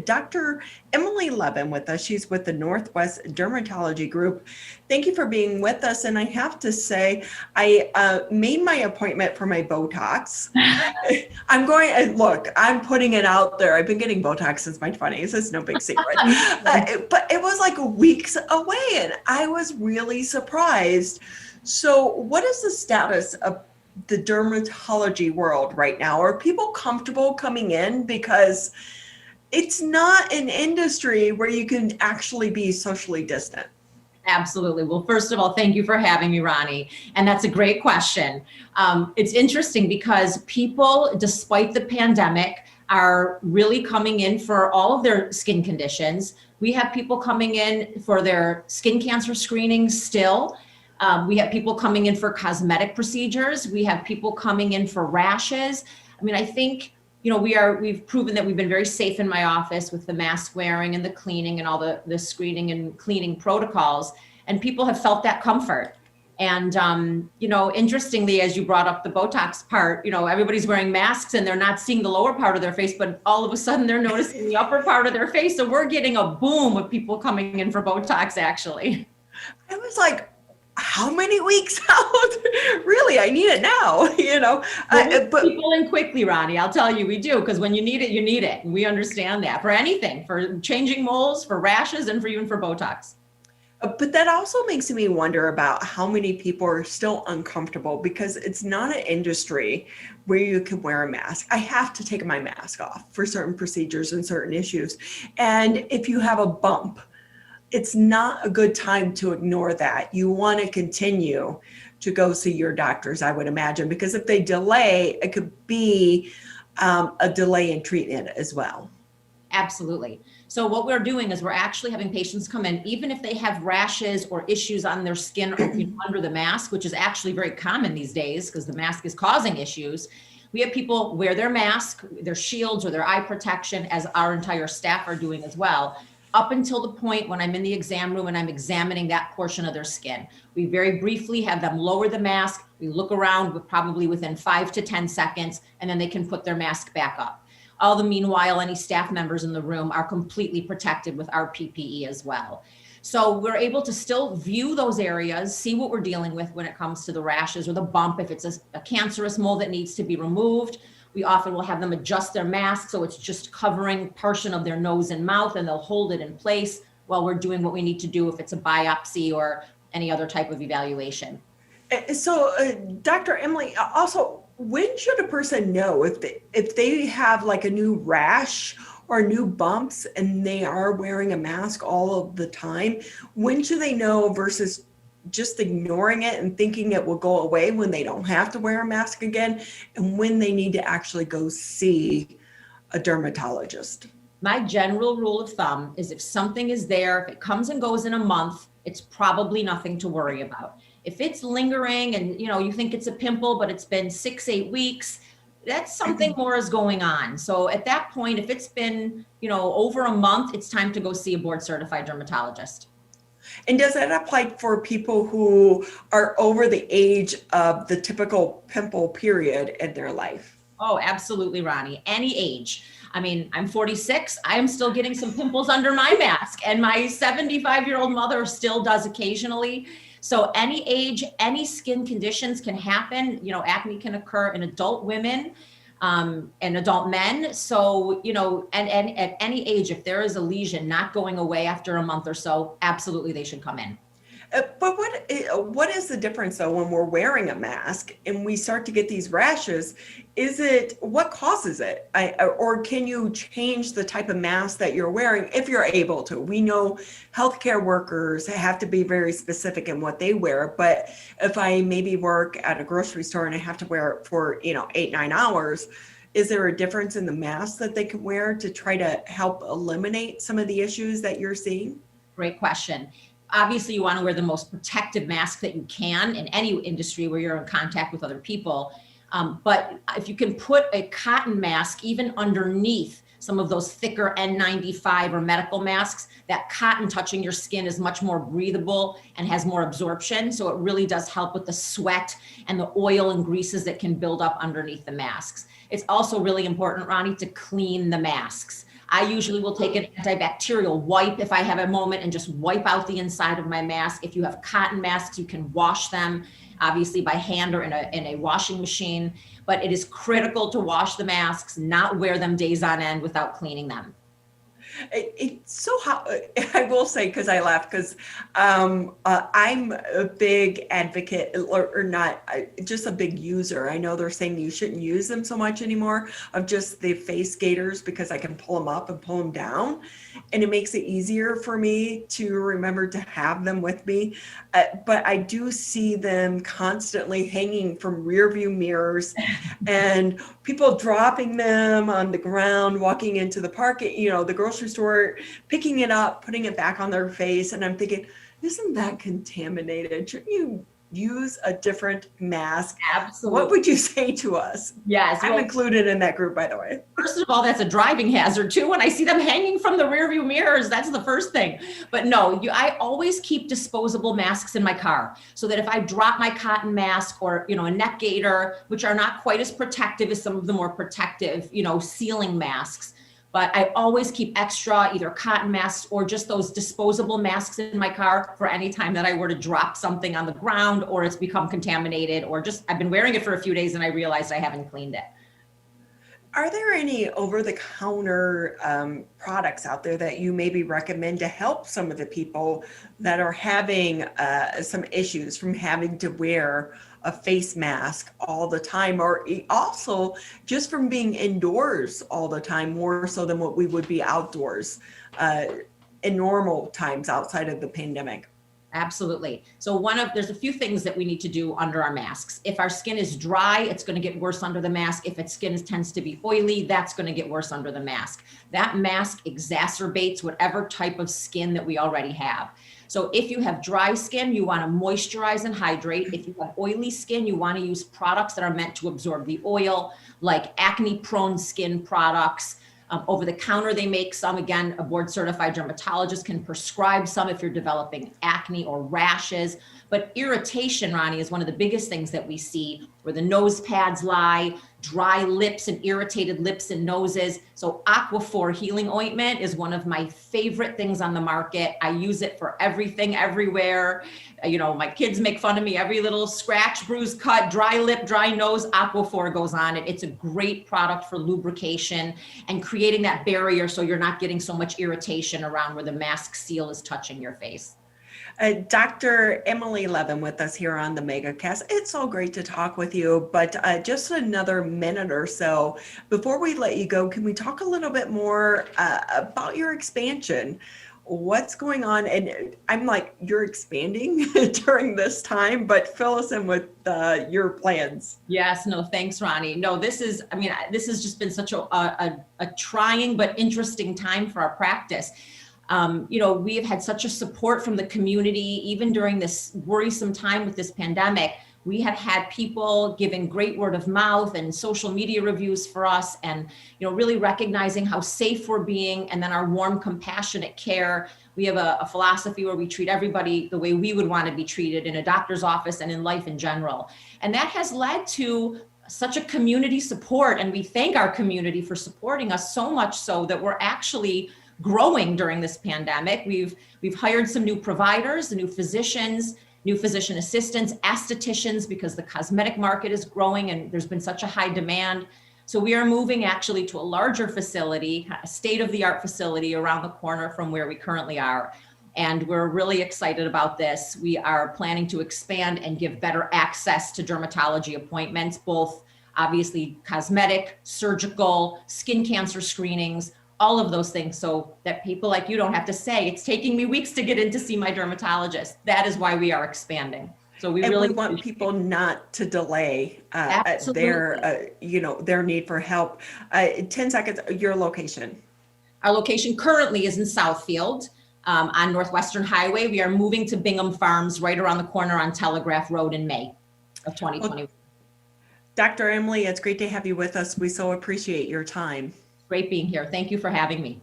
Dr. Emily Levin with us. She's with the Northwest Dermatology Group. Thank you for being with us. And I have to say, I made my appointment for my Botox. I'm putting it out there. I've been getting Botox since my 20s. It's no big secret. But it was like weeks away, and I was really surprised. So what is the status of the dermatology world right now? Are people comfortable coming in? Because it's not an industry where you can actually be socially distant. Absolutely. Well, first of all, thank you for having me, Ronnie. And that's a great question. It's interesting because people, despite the pandemic, are really coming in for all of their skin conditions. We have people coming in for their skin cancer screenings still. We have people coming in for cosmetic procedures. We have people coming in for rashes. I mean, I think we've proven that we've been very safe in my office with the mask wearing and the cleaning and all the screening and cleaning protocols, and people have felt that comfort. And, interestingly, as you brought up the Botox part, everybody's wearing masks and they're not seeing the lower part of their face, but all of a sudden they're noticing the upper part of their face. So we're getting a boom of people coming in for Botox, actually. I was like, how many weeks out? Really, I need it now, But people in quickly, Ronnie, I'll tell you, we do, because when you need it, you need it. And we understand that for anything, for changing moles, for rashes, and for even for Botox. But that also makes me wonder about how many people are still uncomfortable because it's not an industry where you can wear a mask. I have to take my mask off for certain procedures and certain issues. And if you have a bump, it's not a good time to ignore that. You want to continue to go see your doctors, I would imagine, because if they delay, it could be a delay in treatment as well. Absolutely. So what we're doing is we're actually having patients come in, even if they have rashes or issues on their skin under the mask, which is actually very common these days because the mask is causing issues. We have people wear their mask, their shields, or their eye protection, as our entire staff are doing as well, up until the point when I'm in the exam room and I'm examining that portion of their skin. We very briefly have them lower the mask. We look around probably within 5 to 10 seconds, and then they can put their mask back up. All the meanwhile, any staff members in the room are completely protected with our PPE as well. So we're able to still view those areas, see what we're dealing with when it comes to the rashes or the bump, if it's a cancerous mole that needs to be removed. We often will have them adjust their mask so it's just covering portion of their nose and mouth, and they'll hold it in place while we're doing what we need to do if it's a biopsy or any other type of evaluation. So, Dr. Emily, also, when should a person know if they have like a new rash or new bumps and they are wearing a mask all of the time? When should they know versus just ignoring it and thinking it will go away when they don't have to wear a mask again, and when they need to actually go see a dermatologist? My general rule of thumb is if something is there, if it comes and goes in a month, it's probably nothing to worry about. If it's lingering and you think it's a pimple, but it's been 6-8 weeks, that's something more is going on. So at that point, if it's been over a month, it's time to go see a board certified dermatologist. And does that apply for people who are over the age of the typical pimple period in their life? Oh, absolutely, Ronnie. Any age. I mean, I'm 46. I am still getting some pimples under my mask, and my 75-year-old mother still does occasionally. So any age, any skin conditions can happen. Acne can occur in adult women and adult men. So, and at any age, if there is a lesion not going away after a month or so, absolutely they should come in. But what is the difference though when we're wearing a mask and we start to get these rashes? What causes it? Or can you change the type of mask that you're wearing if you're able to? We know healthcare workers have to be very specific in what they wear, but if I maybe work at a grocery store and I have to wear it for 8-9 hours, is there a difference in the mask that they can wear to try to help eliminate some of the issues that you're seeing? Great question. Obviously, you want to wear the most protective mask that you can in any industry where you're in contact with other people. But if you can put a cotton mask even underneath some of those thicker N95 or medical masks, that cotton touching your skin is much more breathable and has more absorption. So it really does help with the sweat and the oil and greases that can build up underneath the masks. It's also really important, Ronnie, to clean the masks. I usually will take an antibacterial wipe if I have a moment and just wipe out the inside of my mask. If you have cotton masks, you can wash them, obviously by hand or in a washing machine, but it is critical to wash the masks, not wear them days on end without cleaning them. It's so hot. I will say, because I laugh, because I'm a big advocate, or not, just a big user. I know they're saying you shouldn't use them so much anymore, of just the face gaiters, because I can pull them up and pull them down. And it makes it easier for me to remember to have them with me. But I do see them constantly hanging from rear view mirrors and people dropping them on the ground, walking into the park, the grocery store, picking it up, putting it back on their face. And I'm thinking, isn't that contaminated? Shouldn't you use a different mask? Absolutely. What would you say to us? Yes. I'm included in that group, by the way. First of all, that's a driving hazard too. When I see them hanging from the rearview mirrors, that's the first thing. But no, I always keep disposable masks in my car so that if I drop my cotton mask or, a neck gaiter, which are not quite as protective as some of the more protective, sealing masks, but I always keep extra either cotton masks or just those disposable masks in my car for any time that I were to drop something on the ground or it's become contaminated or just I've been wearing it for a few days and I realized I haven't cleaned it. Are there any over-the-counter products out there that you maybe recommend to help some of the people that are having some issues from having to wear a face mask all the time, or also just from being indoors all the time, more so than what we would be outdoors in normal times outside of the pandemic? Absolutely. So there's a few things that we need to do under our masks. If our skin is dry, it's going to get worse under the mask. If its skin tends to be oily, that's going to get worse under the mask. That mask exacerbates whatever type of skin that we already have. So if you have dry skin, you want to moisturize and hydrate. If you have oily skin, you want to use products that are meant to absorb the oil, like acne-prone skin products. Over the counter, they make some. Again, a board certified dermatologist can prescribe some if you're developing acne or rashes. But irritation, Ronnie, is one of the biggest things that we see where the nose pads lie, dry lips and irritated lips and noses. So Aquaphor healing ointment is one of my favorite things on the market. I use it for everything, everywhere. My kids make fun of me. Every little scratch, bruise, cut, dry lip, dry nose, Aquaphor goes on it. It's a great product for lubrication and creating that barrier so you're not getting so much irritation around where the mask seal is touching your face. Dr. Emily Levin with us here on the MegaCast. It's so great to talk with you, but just another minute or so before we let you go, can we talk a little bit more about your expansion? What's going on? And I'm like, you're expanding during this time, but fill us in with your plans. Yes, no, thanks, Ronnie. No, this has just been such a trying but interesting time for our practice. We have had such a support from the community, even during this worrisome time with this pandemic. We have had people giving great word of mouth and social media reviews for us and, really recognizing how safe we're being and then our warm, compassionate care. We have a philosophy where we treat everybody the way we would want to be treated in a doctor's office and in life in general. And that has led to such a community support. And we thank our community for supporting us so much so that we're actually growing during this pandemic. We've hired some new providers, new physicians, new physician assistants, estheticians, because the cosmetic market is growing and there's been such a high demand. So we are moving actually to a larger facility, a state-of-the-art facility around the corner from where we currently are. And we're really excited about this. We are planning to expand and give better access to dermatology appointments, both obviously cosmetic, surgical, skin cancer screenings, all of those things, so that people like you don't have to say, it's taking me weeks to get in to see my dermatologist. That is why we are expanding. So we want people not to delay their need for help. 10 seconds, your location. Our location currently is in Southfield on Northwestern Highway. We are moving to Bingham Farms right around the corner on Telegraph Road in May of 2020. Dr. Emily, it's great to have you with us. We so appreciate your time. Great being here. Thank you for having me.